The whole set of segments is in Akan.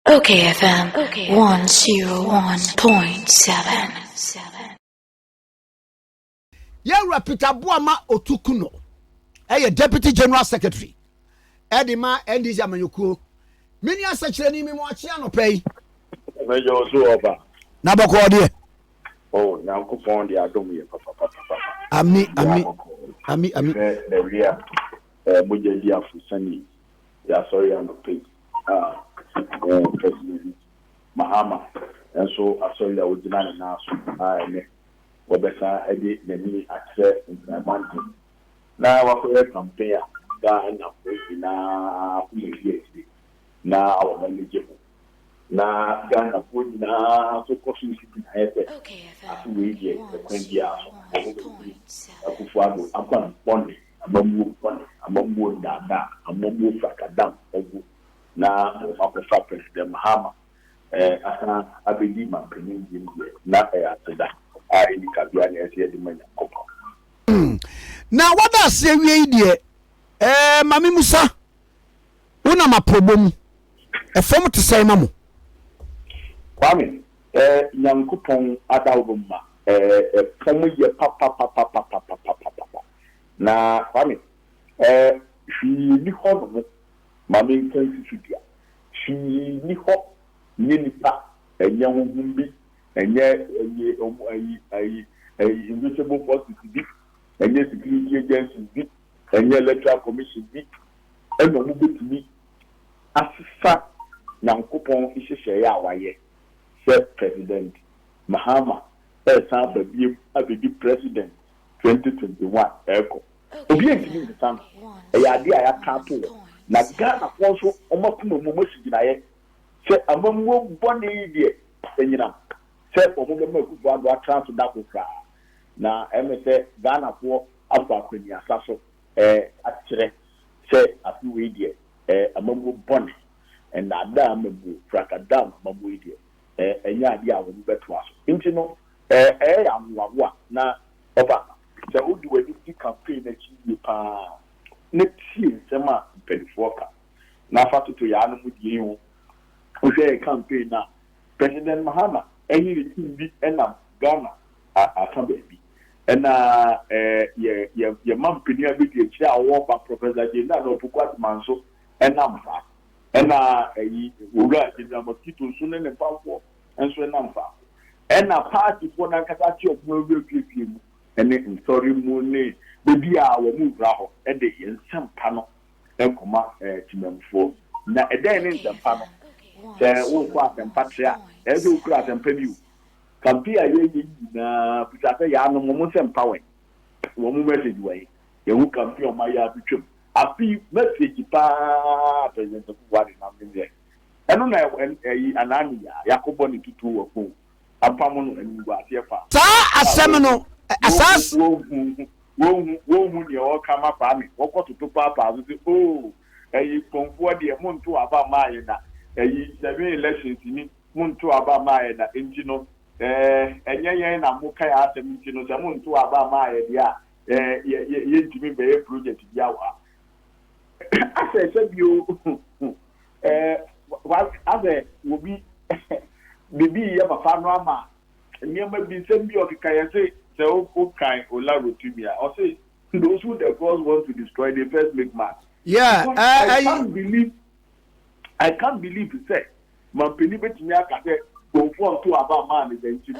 Okay, FM. Okay. 101.7. Yawura Peter Boama Otukuno. Deputy General Secretary. Edima NDC Amanyuku. Many are such a name in Wachiano pay. Major Zuoba. Nabako. Oh, now coupon the Adomi, Papa. Ami. The real Mujadia Fusani. Yeah, sorry, I'm not paid. President Mahama. And so I saw you would deny now. I Wabesa, I did the mini access into my mountain. Now, I could compare that and now, now, our manageable. Now, Ghana put now, so costing in head. After we get the 20 years, I'm going to bond. Among wood that, among wood Fakadam, na Maka President Mahama, I believe my opinion, not after that. I indicate the money. Now, what I say, we dear, Mammy Musa, una ma problem, a form to say, Mamu. Kwame, young coupon at Albuma, from your papa. Na Kwame, she ni hɔ mama nkansi dia she ni hɔ nyinipa enye honhom bi enye invisible forces bi enye security agencies bi enye electoral commission bi eno mu betumi asisa nyankopɔn ihyehyɛ ya waye se president Mahama san babiem abedi president 2021 eko obi entimi nsan ade a yakato na Ghana also omakuno momosiginaye se amamwo bone die enyina se omoge makufu ado atranso dakokra na emese Ghana fo afa kwani asaso akire se afi die amamwo bone na ada amabu frakadam amabu die enya ade a wo beto aso ntino ya nwawo na oba se odi wadi campaign na chi pa na tie sema pedifoka na fatuto ya no mudie ho o se campaign na President Mahama enyi team bi enam Ghana aka baby ena ye mampini abidi echi a wo ba Professor Jena no Pukwat Manso enam fa ena yi owura Jena Mokito so ne pamfo enso enam fa ena party for na kata chi okuma wiepie mu ene ntori mu ne bebi a wo mu bra ho e de yensampa no enkoma timamfo na eden ne nsampa no se wo kwa asempa trea e de ukura asempa biu kampia ye na pitase ya no mo sempa we wo mu message we ye hu kampia ma ya bitwem afi message pa president Kuwari na mbe eno na anani ya yakobo ni tutu wo ko apamo no enu ase fa sa asem no asas wo mu ne o kama pa mi wo kototo papa so oh pompo de muntu aba maaye na seven elections ni muntu aba maaye na engino enyen na muka ya asem engino se muntu aba maaye dia ye ntimi be project dia wa ase bio was ade wo bi bibi ya papa no ama nyema bi sem bi o kika say so kind Olarotumia. I say those who the cause want to destroy, they first make mad. Yeah, I can't believe to say my penny bet me aka go for to about man is engine.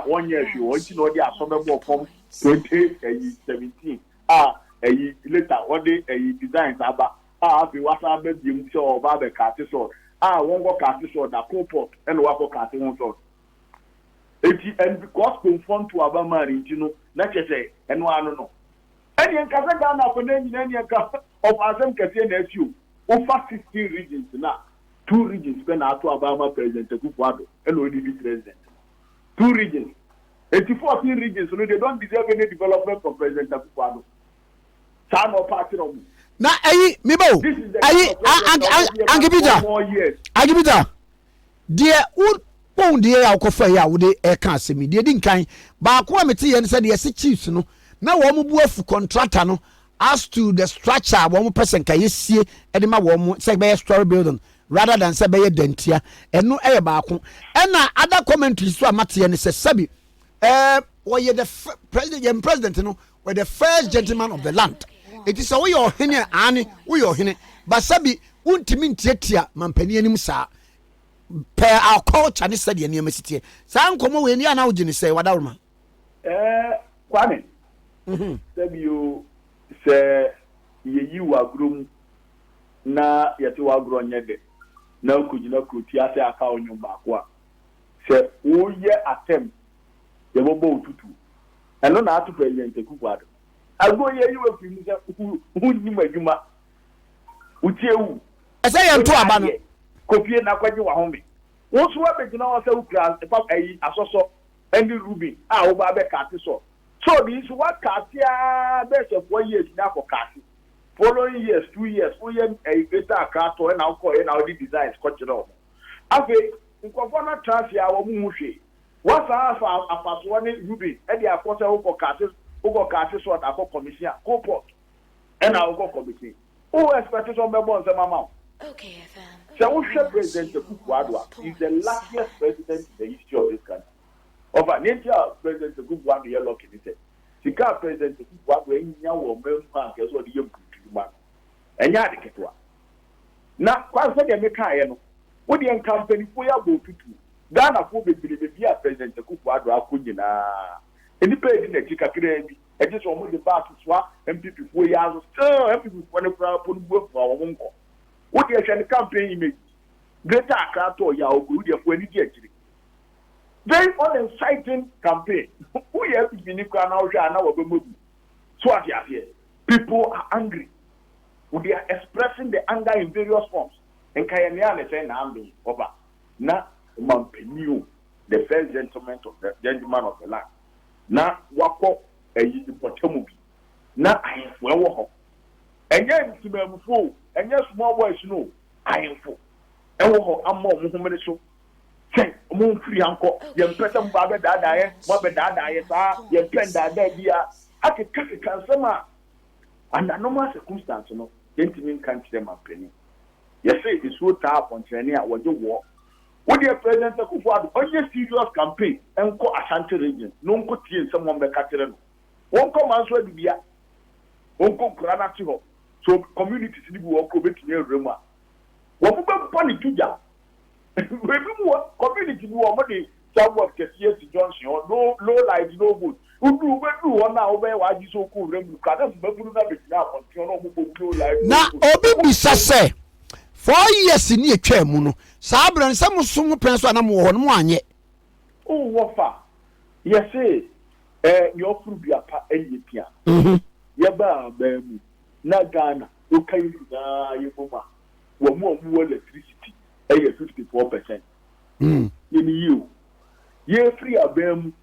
1 year she want to know the assemble from 2017. Later one day designs about be what I bet you show about the cartison. One go cartison that port and one go cartison so. And because confront to Abama, you know, not just say, and one no. Any Kazagana for any of Azam Kasian SU, over 16 regions now. 2 regions when out to Abama President Kukwado, and ODB President. 2 regions. 14 regions, so they don't deserve any development from President Kukwado. Time or party of me. Now, Mibo, Angibita, dear, won de ya kofa ya wo de e ka asemi de di nkan ba ko amete ye nse de ye chiefs no na wo mu bu afu contractor no as to the structure wo mu person ka yesie e de ma wo mu say be story building rather than say beye dentia eno baako ena other commentaries so amate ne say sabi we the president no we the first gentleman of the land. It is we your hene ani we your hene but sabi untimi ntiatia mampani anim saa per our culture ne said ye sitie saa nkomo we ni ana wo gini say wadawroma Kwame sabi you say ye wa grum na yete wa gro nyede na kujina kruti ase aka onyo baako a se wo ye attempt ye bobo otutu eno na atu president Kufuor ago ye yiwe fi mu se hunni madwuma utiewu ese ye nto aba no kopie na kwaje wa home wo so wa begina wa se ukra papa yi asoso Andy Rubin a wo ba be kate so bi so wa kate a be se 4 years na for kate following years 2 years we a greater akato na ko na o designs ko kire afi nkofo na trafia wo mu hwe wasa afaso ne Rubin e dia akose wo ko kate so ta ko commission ko port e na wo ko commission o expect so be bon se mama Okay, FM. so President Kufuor is the luckiest president in the history of this country. Over nature President Kufuor ye lucky ni say sika President Kufuor enya wo memfa nke so de ye mputuma enya de ketwa na kwa se de meka ye no wo de company fo ya go tutu Ghana fo be a President Kufuor akonyina eni pe di na chikakire bi e je so mo de back so MPP fo ya so MPP fo ne kura po nbu fo wo nko wo de hwe ne campaign image greater akato ya ogu de fo ani di akiri very uninciting campaign who you have been equal now na wabemodu so at here people are angry they are expressing the anger in various forms and kayania na say na ambi oba na mampeniu the first gentleman of the land na wako eyi potamu bi na ayefo ewo ho enye ntimamfo enye small boys no ayefo ewo ho amma omuhumere so say mo free anko ye mpesa mba be dada ye mo be dada ye sa ye penda da dia akeka kansema under normal circumstances no gentlemen can't them apeni ye say it's so tap on training a woje wo the president Kufuor onye serious campaign enko Ashanti region no nko tie nsem mo be katere no wonko manso adubia wonko kurana ti ho so communities ni bi wo ko betumi eremu a wo be pani tuja we do community do o de somewhat kesiye Johnson no low light no good udu we do one na obe wa ji so ko remu ka da mbaburu na betina kontin no mo low light na obi bisa se 4 years ni etwa mu no sa abran se mo so mo pen so na mo ho no mo anye o wo fa ye say your fruit bi apa enye pia ye ba mu na Ghana o kai na ye boma wo mo electricity 54%. Year free abem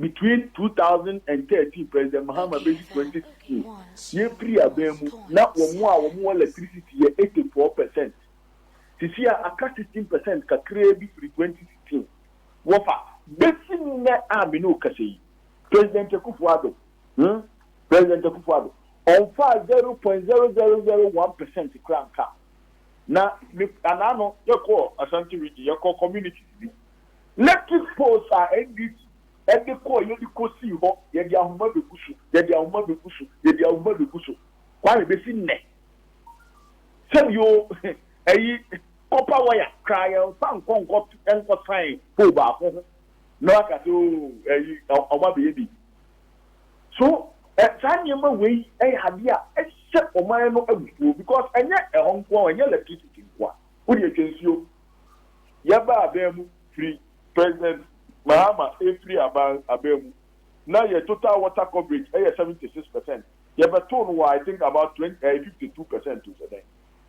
between 2013 President Mahama Besi 2016. Year free abem na wo electricity 84%. Sisia aka 16% ka krebi free 2016. Wofa besi ne abi no kasei. President Kufuor President Kufuor on fa 0.0001% cranka. Na anano yako Ashanti region yako communities bi let it post NDC edi ko yedi ko si ho yedi ahoma be kusu kwa be si ne sem yo eyi copper wire cry fan konko enko sign po ba ko no aka so eyi oma be bi so tanyema we hade a oman no abufuo because enye ehonko enye electricity kwa odi etwensio yaba abemu free President Mahama free abemu now your total water coverage 76% yaba ton I think about 52% to today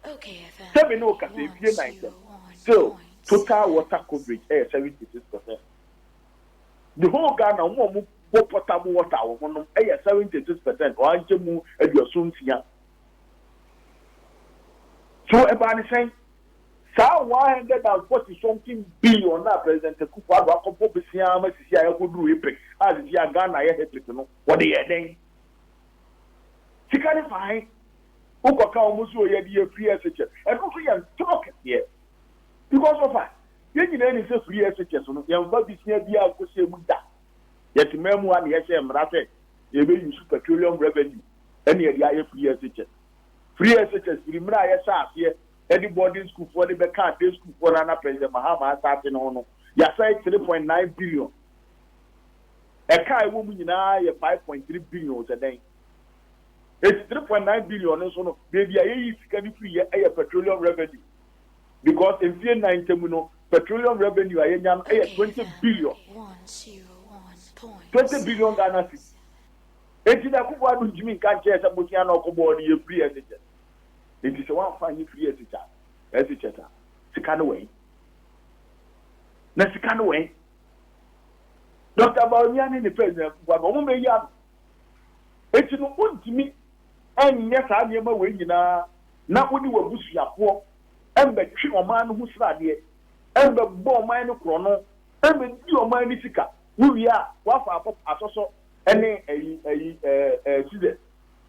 Okay, FM. seven no ka say 9 still total water coverage 76%. The whole Ghana mo potable water wo no 76% o anje mu aduaso ntia. So everybody saying, "Sa 140 something billion na President Kufuor akopo besia ma sisi ayo koduru epic as ya Ghana ye epic no what dey den sikani fine Uko ka omusu ye di free SHS. And also you talk here. Because of that, you need to free SHS no. You have this here dia ko se mu da. Yet memu an ye say mrate. You be use petroleum revenue. And ye dia free SHS. Free SHS free mra ye sa here. Any boarding school for the back day school for Nana President Mahama starting on. Ya say 3.9 billion. A car woman in 5.3 billion a day. It's 3.9 billion. So, baby, I can free a petroleum revenue. Because in 2019, petroleum revenue, I am 20 billion. 20 billion Ghana. It's in a couple of Jimmy can't chase a Butiano board, you free as it. It is one fine free as it is. Second way. Next second way. Dr. Bawumia the president, but woman young. It's no one to me. And yes, I am a way now. Not when you were Busia poor, and the tree or man who's ready, and the bomb mine of chrono, and the new mine tika. We are what for also any season,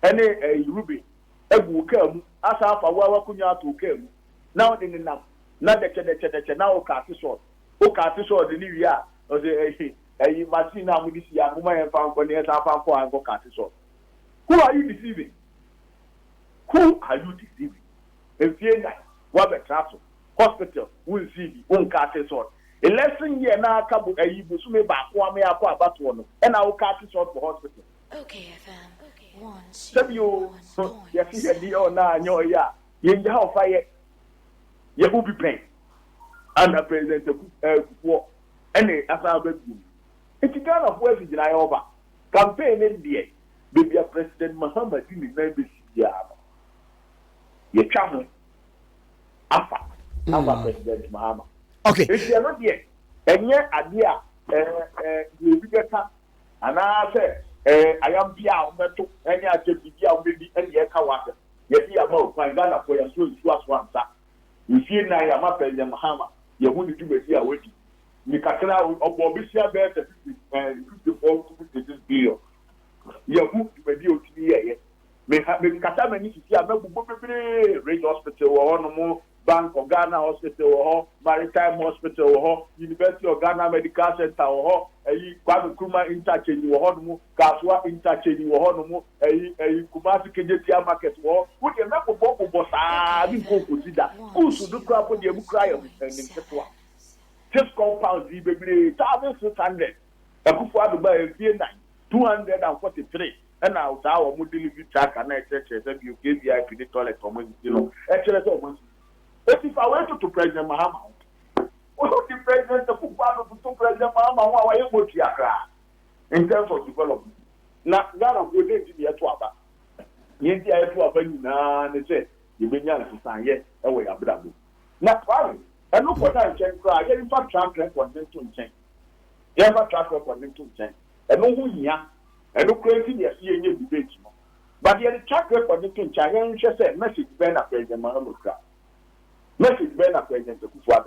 any ruby, a book, as half a wakunya to come. Now in now, not the now cast sword. Who cast sword the new year, or the machine now with this young woman found for the other for and go cast sword. Who are you deceiving? Who are you deceiving? If you like, what a castle, hospital, will see the own cast sword. A lesson here now, Kabu, a Busume back, one may have about one, and I will cast sword for hospital. Okay, FM. Okay. 1, Tell 0, you, 1 point. yes, you now, no, yeah, you have fire. You will be paying. And the president, any as I bet you. It's a kind of way to over. Campaign in the baby President Muhammad in the name you travel. Afa President Muhammad. Okay. If you are not yet, and yet, idea, you be better. And I say, I am Pia, Metal, and I said, maybe, and yet, Kawaka. Yet, you are more Ghana for your soul to us once. You see, now I am a President Muhammad. You want to do it here with you. Nikakra of Bobisia bear 54 to 56 billion. You have moved to the deal to the may have been Katamani to see a Range Hospital or no more Bank of Ghana Hospital or Maritime Hospital or University of Ghana Medical Center or a Kwame Nkrumah interchange or Kaswa interchange or no a Kumasi Kejetia market or would you remember Bobo Bossa? I didn't consider who should do crap when you cry and in just compound the baby 1,600. A Kufa to buy a 243. And now our mobility track and I said, you gave the IP the toilet for me, you know. Actually, if I went to President Mahama, what the president of President Mahama, why are you going to in terms of development? Now, that of good to be a twabba. Yet, I have a they said, you bring young to sign yet away a bravo. Not fine. And look what I can cry. You have a track record to change. You have a track record to change. And no one here, and no crazy, yes, you debate. But you have a track record to change. I just said, message Ben at President Mahama. Message Ben at President Kufuor.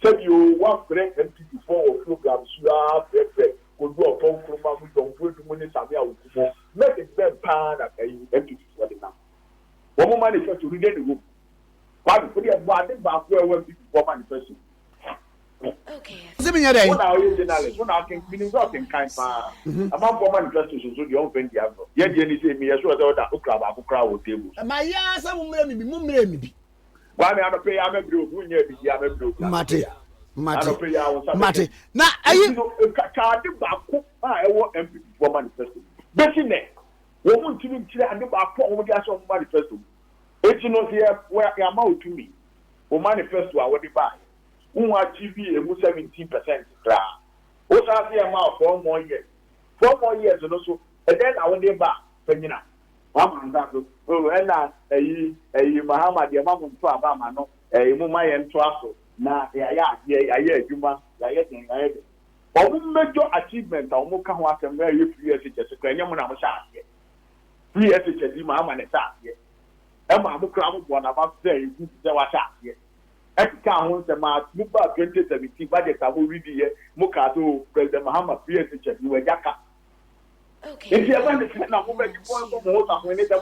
Said you want great MP4 or programs, you are could go upon Kuma, we don't put the money somewhere. Message Ben Pan at MP for the now. One more manifest to read the room. But put your body back where when people form manifestation. Okay, When I was journalist, when I can finish out in kind of among form manifestation, so the open the other. Yet, you say me as well that crowd table. My yes, I will maybe. Why I don't pay? I'm a group. Who near the other group? Mate. Mate. Now, are you card back? I want MP for manifestation. Betting it. We want to be clear and about what we are some manifesto. It's not here where I am out to me. For manifesto, I would buy. Who are TV and 17%. What's our amount 4 more years? 4 more years, and also, and then I will be back. Penina. Oh, and a Muhammad, the amount of Abama, a Mumay and Trasso. Now, Juma, or major achievement, or Mukawa and very free as it is a cranium when I was out here. Free as it is, Muhammad is out here. Emma Mukram one about there was out here. At town, the March, Muba 2017 budget, I will read here, Mukato, President Muhammad, free as it is, you were Yaka. okay. If you want to send a woman, you want to know when it's a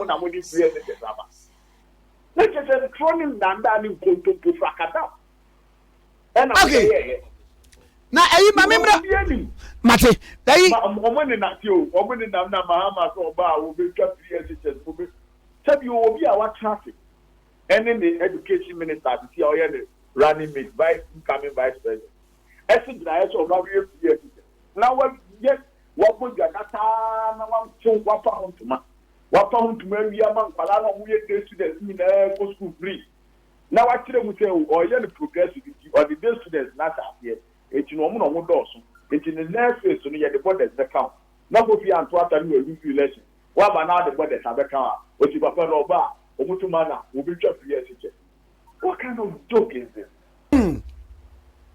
free as it is. Let's just throwing down to Fracata. And okay. Now, Mate, woman in that you, woman in Namna Mahama or Bar will be just 3 years. Tell you will be our traffic. And then the education minister to see how you're running mate, incoming vice president. Essence, I also years. Now, yes, what would you not what found to man? What found to marry a man, Palano, we are students in the school free. Now, actually, we say, or you're the progressive, or the day students not here. It's no more doors. It's in the next phase, so you have the borders that count. Not if you are to a new election. What about the borders have account? What you prefer over, or Mutumana, will be just 3 years. What kind of joke is this?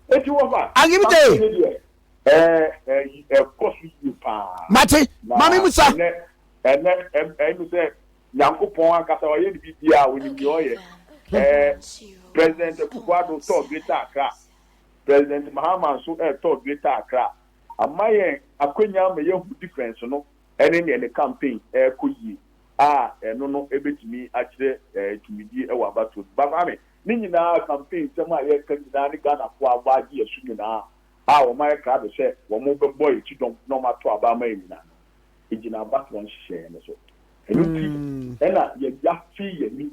If you over, I'll give it of course, you pa. Mate, Mammy Musa. And you say, Yanko Pong, Casawayan, BPR, when you are President Kukwado told Greater Accra. President Mahama so told Greater Accra. A my Aquina may have difference, no, and in the campaign, Kuyi. No, able to me actually to be a wabatu. But I mean, Nina campaign, some of my candidate Ghana for a bad year soon. Our my crowd said, one more boy, you don't know my 2 about me. It's in our back one share. And you just see me.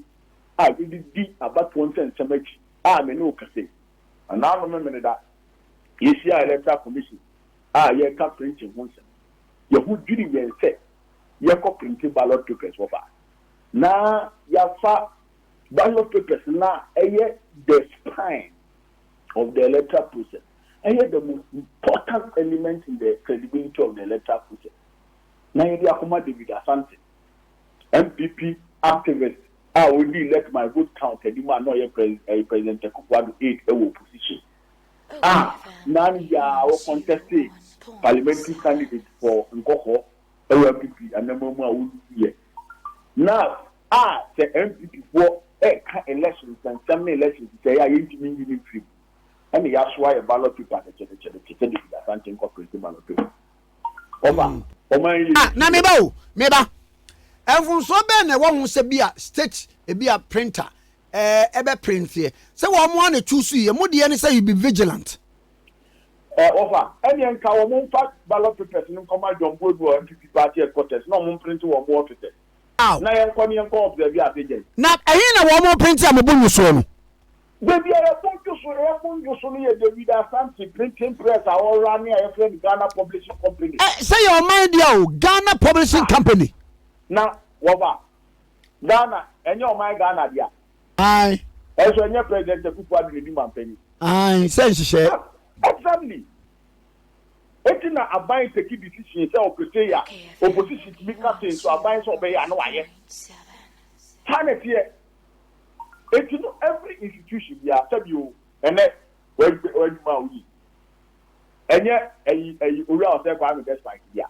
I really did about 1 cent so much. I'm a no cassette. And now remember that you see our electoral commission. You can't print in 1 cent. You who did it say, you can't print ballot papers so far. Now, you have ballot papers now, the spine of the electoral process. And yet the most important element in the credibility of the electoral process. Now, you have David Asante, MPP activist. I will let my vote count. And you might know President Kukwado 8 opposition. Now you are contesting parliamentary candidate for Nkoko, MPP, and the Mama here. Now, the MPP for elections and some elections say I ain't mean free. And that's why a ballot paper that can't incorporate the ballot paper. Meba. And from so ben, one who say be a state, be a printer, ebe print here. So one want to choose you, and say you be vigilant. Over any encounter, fact, ballot papers in command on board or MPP party headquarters, no one print or more officers. Now, I'm coming and call the via agent. Now, I ain't a one more printer, I'm a bonus one. Baby, I want you so near the Vida Santi printing press, our running a friend Ghana Publishing Company. Say your mind, yo, Ghana Publishing Company. Now, Wova, Ghana, and your my Ghana, dear. Aye. As when your president, the people are doing my penny. Aye, says she said. Exactly. It's not a buying to keep decision, so opposition to be cutting, so I buy so by an wire. Time it here. It's not every institution, yeah, tell you, and then when you and yet, a real self-harm is like, yeah.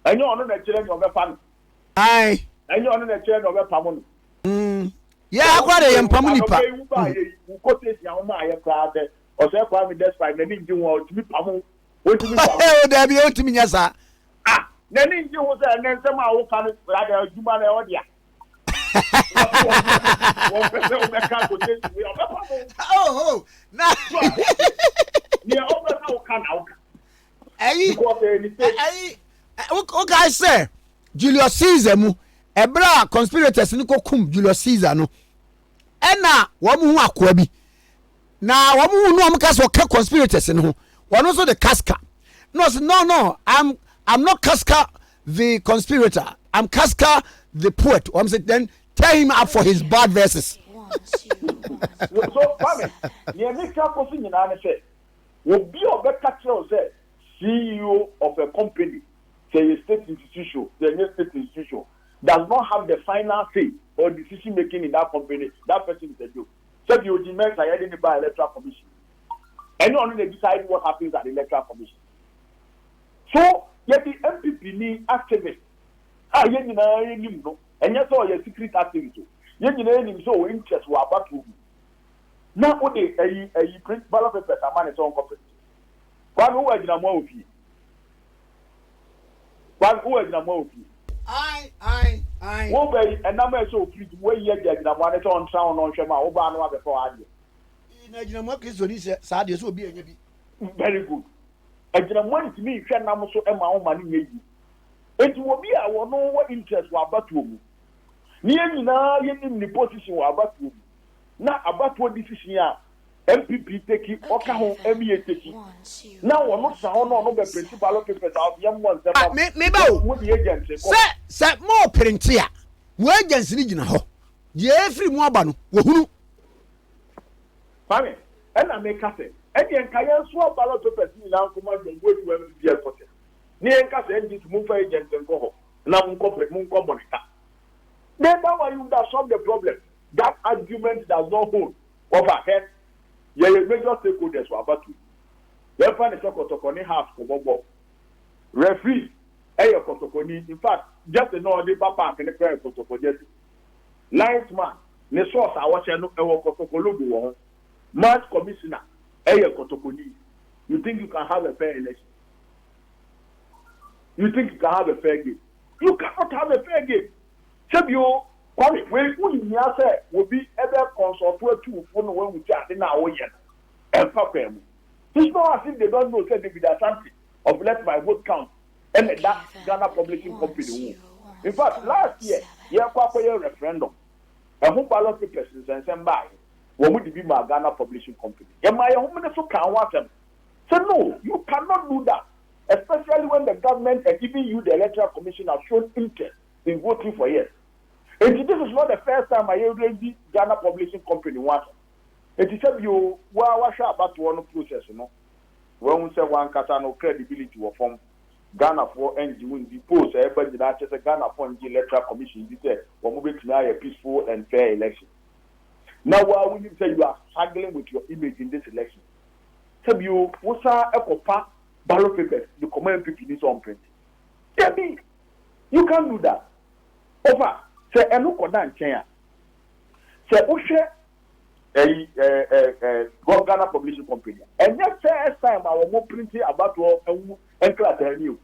And you're on the children of a family. Aye. And you're on the children of a family. Yeah, I got a family. Who quoted Yama crowd or self-harm despite the need you want to be pamon. Oh, there be to me, yes, sir. Then you was and then somehow can rather human audio. Oh, now, okay, sir. Julius Caesar mu ebra conspirators ni ko kum Julius Caesar no ena wo mu hu akoa bi na wo mu hu no am ka so ka conspirators no one also the Casca no I'm not Casca the conspirator, I'm Casca the poet. I'm saying then tear him up for his bad verses. So family ye make person in an say will be a better say CEO of a company, say a state institution, does not have the final say or decision making in that company. That person is a joke. So you demand I didn't buy electoral commission. Anyone they decide what happens at the electoral commission. So yet the MPP need activists. And yet all your secret activity. Yet so interest were about to. Now what a print ballot papers are managed on corporate. One who is in a movie. One who is in a movie. Aye. Wo be enama so free we ye dia gina mo ane on town on hwema wo ba no abefo ade. Na gina mo Kristo ni se sa de so obi anya bi. Very good. Agina mo ntimi hwe nam so e ma wo ma ne yi. Enti wo bi a wo no wo interest wa abatuo mu. Ni nyina ye ni position wa abatuo mu. Na abatuo decision a MPP take oka ho ME take. Na wo no sa ho no be principal of papers out yam one seven. Me ba o. Wo the agency. Se mo print a. Mo agency ni gina ho. Je free mo aba no wo hunu. Fami, na me ka se. Eni enka yen so ballot papers ni na nkoma de go to MPP airport. Ni enka se NG to move for agent nko ho. Na mun ko monitor. Then that way you would have solved the problem. That argument does not hold overhead. Yeah, major stakeholders were about to. You find the Sokotokoni house for Bobo. Referee, Kotokoni. In fact, just to know the papa and the prayer Kotokoni. Linesman, the source I watch and Kotokolubu. Match commissioner, Kotokoni. You think you can have a fair election? You think you can have a fair game? You cannot have a fair game. Sebio, when we say will be ever consult to phone when we chat in our yen and Papem. It's not as if they don't know, said they be the something of let my vote count and that Ghana Publishing Company. In fact, last year, a referendum, a whole ballot papers and sent by what would be my Ghana Publishing Company. And my home minister can't want them. So, no, you cannot do that, especially when the government are giving you the Electoral Commission has shown interest in voting for yes. And this is not the first time I hear the Ghana Publishing Company wants. It is you wash about one process, you know. When we say one kata no credibility or form Ghana for NG will be post everybody that just a Ghana for NG Electoral Commission. This is we're moving to a peaceful and fair election. Now, why would you say you are struggling with your image in this election? So you what's a ballot papers, the command people is on print. Tell me, you can't do that. Over. Say enu koda nchen a say wo hwe Ghana Publishing Company and that first time our mo print about ewu enkla new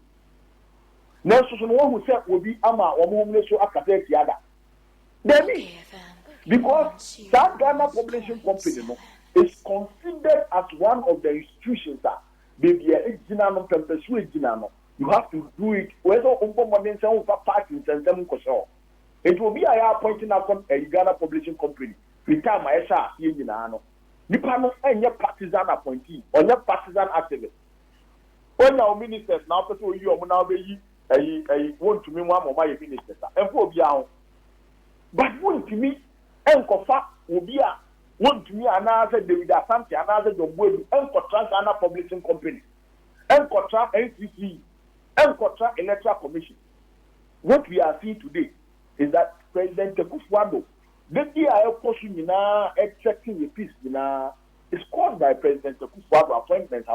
na so no who say obi ama wo mo hom so akata tiada then because that Ghana Publishing Company no is considered as one of the institutions that baby ejina no pempesu ejina no you have to do it whether umbo modern say wo party nsensem ko. It will be a appointing upon a Ghana Publishing Company. We time I saw you know. Nipano and your partisan appointee or your partisan activist. When our ministers now person you are now be a want to me one of my ministers and for beyond. But want to me and Kofa will be a want to me another David Asante, another job will and contract Ghana Publishing Company and contract NCC and contract Electoral Commission. What we are seeing today is that President Akufo-Addo, the year expecting the peace, is caused by President Akufo-Addo appointments.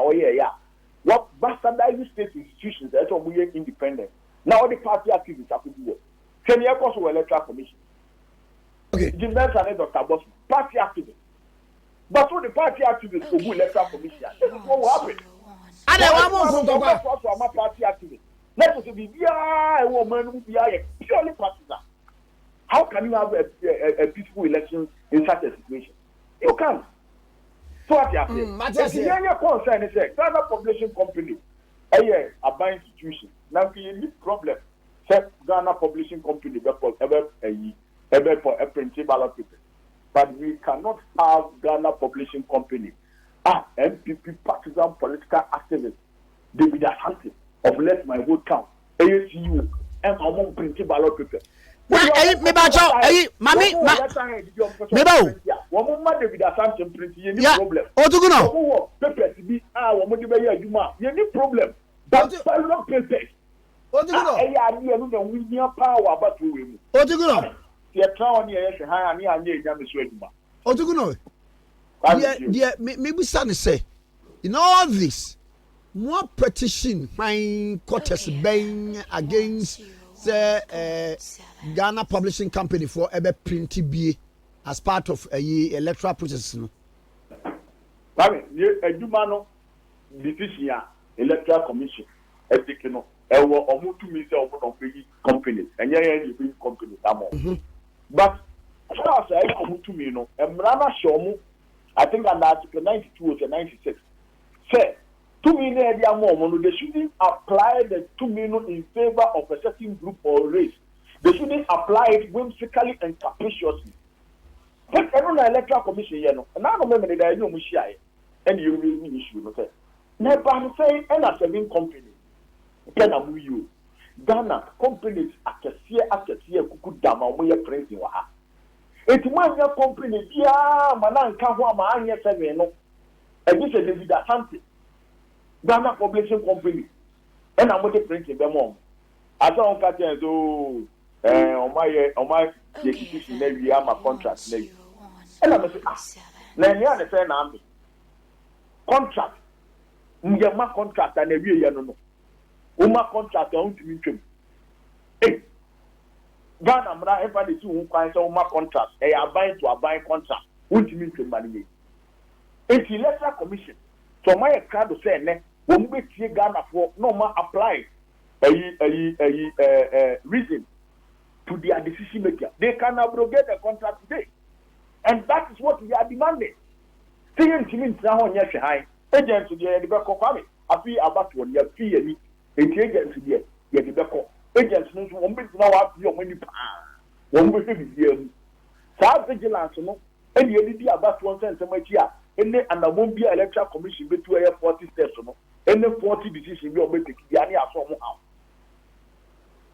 What bastardizing state institutions that are independent. Now the party activists are putting it. Can you also Electoral Commission? Okay. Jim Benson and Dr. Boss, party activists. But so the party activists who Electoral Commission, this is what will happen. And I want more party activists. Let us be a woman who be purely partisan. How can you have a peaceful election in such a situation? You can't. So what you have said, the concern is a Ghana Publishing Company, a buying institution. Now, you need problem. Set Ghana Publishing Company ever for a printed ballot paper. But we cannot have Ghana Publishing Company, MPP partisan political activists, David Asante of Let My Vote Count, ASU, and among printed ballot paper. Me ba cho mami me ba o wo mo ma David Asante print ye ni problem otugu no wo papers bi wo mo de be ya adwuma ye ni problem but ballot papers otugu no e ya ni enu na winya power about we mu otugu no ye try on ye ha ani anya enya me so adwuma otugu no me busa ne say in all this more petition my courtesy bang against the Ghana Publishing Company for ever print BA as part of a electoral process. No, I mean, a humano decision, Electoral Commission, ethical. ɛwɔ ɔmo tumi sɛ ɔmo na ɔmo yi companies ɛnyɛ yɛn yɛ companies ama but as far as ɛyɛ ɔmo tumi no mmara na hyɛ ɔmo I think under Article 92 or 96 say tumi na ɛde ama ɔmo no they shouldn't apply the tumi no in favor of a certain group or race. They shouldn't apply it whimsically and capriciously. But I don't know electoral commission here no. And I don't remember that I know Mushia and you will issue no say. Never say and a serving company. Then I move you. Ghana companies after year kuku dama we are praising wa. It man your company dia manan ka ho ma anya seven no. And this is David Asante. Ghana Publishing Company. And I'm going to print in them. I don't catch it so on my execution maybe I'm a contract maybe. And I'm saying na you understand na me contract my contract and every year no my contract on to me twem eh Ghana mra ever dey see who kwan say my contract eh abide to abide contract won to me twem ba ni it's electoral commission so my card say ne wo be tie Ghana for no ma apply reason to their decision maker. They can abrogate the contract today. And that is what we are demanding. Saying to me, agents to the Edibeko Kwame, I feel about one year, fee any agents to the Edibeko. Agents won't be now up your money. One will be here. South Vigilance, no, and the idea about 1 cent a year, and there won't be an electoral commission between 40 steps, no, and the 40 decisions you're making. Yani are somehow.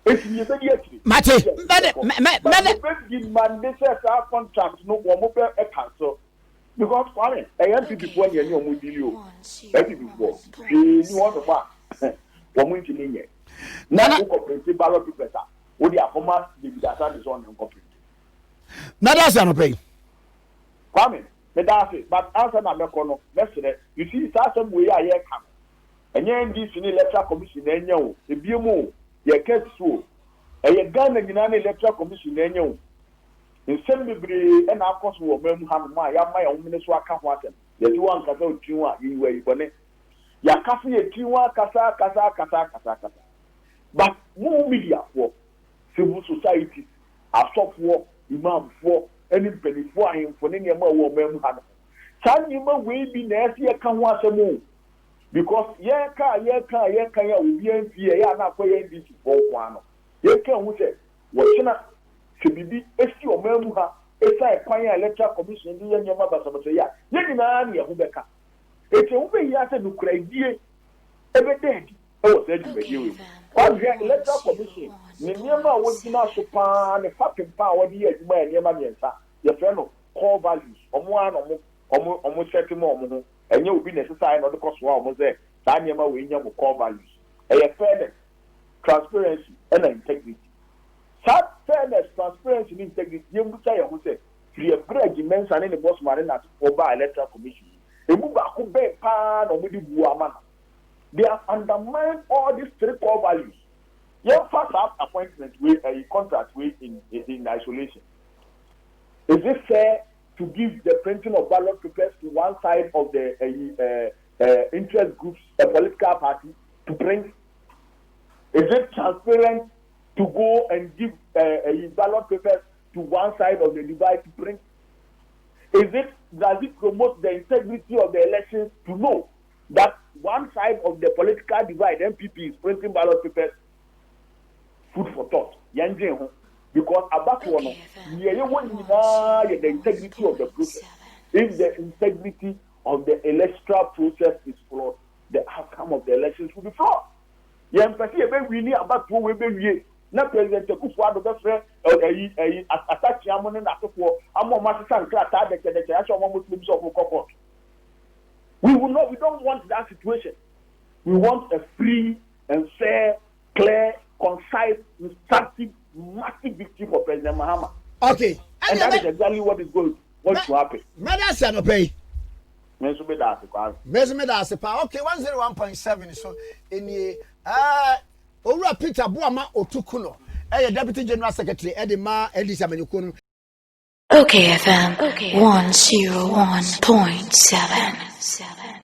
It's immediately. Mate, contract no one a cancel because Kwame, I am to be one year with you. Every before you want to buy 1 week in here. Now, cooperative ballot paper. What the former David is on complete. Now that's an pay. Kwame, but answer my mekono. Yesterday, you see, that's some way I come. And you in this electoral commission, and you, the BMO. Ye get so e Ghana nyina electoral commission na enyo nsem bebre e na akoso wo mem ha ma ya ma ya womne so aka ho atem ye ti wan kasa otwin a yi wai bone ya kasa ye twin kasa but mu media for civil society asofo imam for any benefit ahemfo ne ne ma wo mem ha no san nyima we bi na ese ye ka ho asem because ye ka ya obi anfie ya na akwa ya nditi kwano ye ka hu se wo china se bibi esi o mamu ha esa kwan ya electoral commission ndi ye nyama basabasa ya ye nyina na ye ho beka ete wo be ya se nukura die ebe dead e wo se di be we kwa ye electoral commission ni nyama wo gina so pa ne fapem pa wo di ye adwuma ya nyama miensa ye fe no core values omo ano omo setimo omo ho enye obi necessary no de koso a omo say that nyama we nya mo core values fairness, transparency and integrity. That fairness, transparency and integrity you must say who say the bridge mention in the boss marina for by electoral commission e mu ba ko be pa no mo di bu amana. They have undermined all these three core values. Your first appointment with a contract with in isolation. Is it fair to give the printing of ballot papers to one side of the interest groups, a political party, to print? Is it transparent to go and give ballot papers to one side of the divide to print? Does it promote the integrity of the elections to know that one side of the political divide, MPP, is printing ballot papers? Food for thought. Because about one, the integrity of the process. If the integrity of the electoral process is flawed, the outcome of the elections will be flawed. We need about two way. Not President Kufuor, the friend, attack Yaman and Akufo, Amo Master the we don't want that situation. We want a free and fair, clear, concise, instructive, massive victory for President Mahama. Okay. And that is exactly what is going to happen. Madasa no pay. Okay, 101.7. So in the Ora Peter Buama Otukuno, Deputy General Secretary Edima Elisa Menukunum. Okay, FM 101.7.